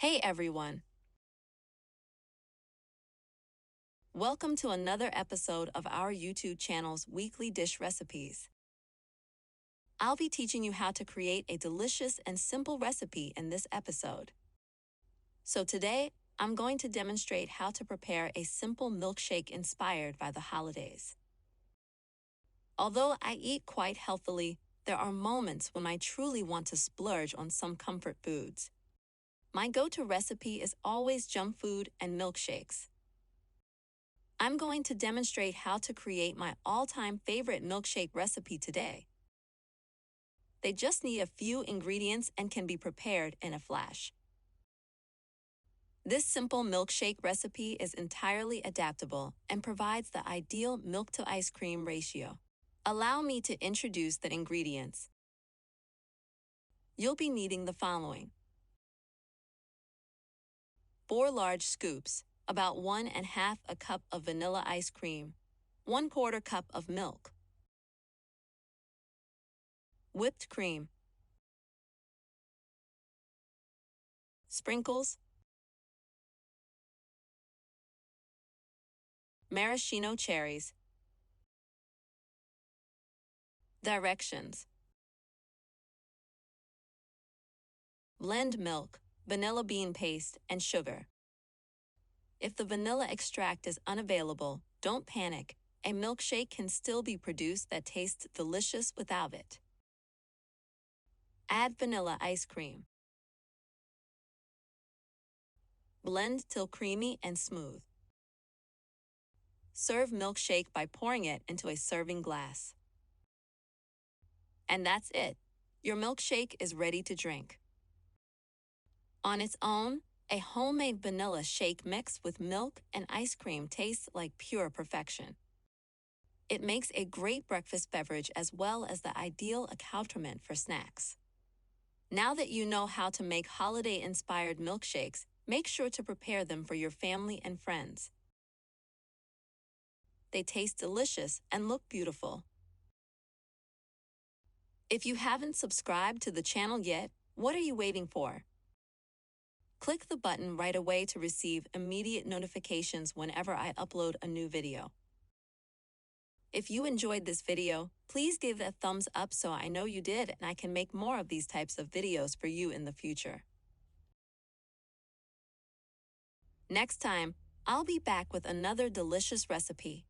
Hey everyone! Welcome to another episode of our YouTube channel's weekly dish recipes. I'll be teaching you how to create a delicious and simple recipe in this episode. So today, I'm going to demonstrate how to prepare a simple milkshake inspired by the holidays. Although I eat quite healthily, there are moments when I truly want to splurge on some comfort foods. My go-to recipe is always junk food and milkshakes. I'm going to demonstrate how to create my all-time favorite milkshake recipe today. They just need a few ingredients and can be prepared in a flash. This simple milkshake recipe is entirely adaptable and provides the ideal milk-to-ice cream ratio. Allow me to introduce the ingredients. You'll be needing the following: 4 large scoops, about 1½ a cup of vanilla ice cream, 1/4 cup of milk, whipped cream, sprinkles, maraschino cherries. Directions: blend milk, vanilla bean paste, and sugar. If the vanilla extract is unavailable, don't panic. A milkshake can still be produced that tastes delicious without it. Add vanilla ice cream. Blend till creamy and smooth. Serve milkshake by pouring it into a serving glass. And that's it. Your milkshake is ready to drink. On its own, a homemade vanilla shake mixed with milk and ice cream tastes like pure perfection. It makes a great breakfast beverage as well as the ideal accoutrement for snacks. Now that you know how to make holiday-inspired milkshakes, make sure to prepare them for your family and friends. They taste delicious and look beautiful. If you haven't subscribed to the channel yet, what are you waiting for? Click the button right away to receive immediate notifications whenever I upload a new video. If you enjoyed this video, please give it a thumbs up so I know you did and I can make more of these types of videos for you in the future. Next time, I'll be back with another delicious recipe.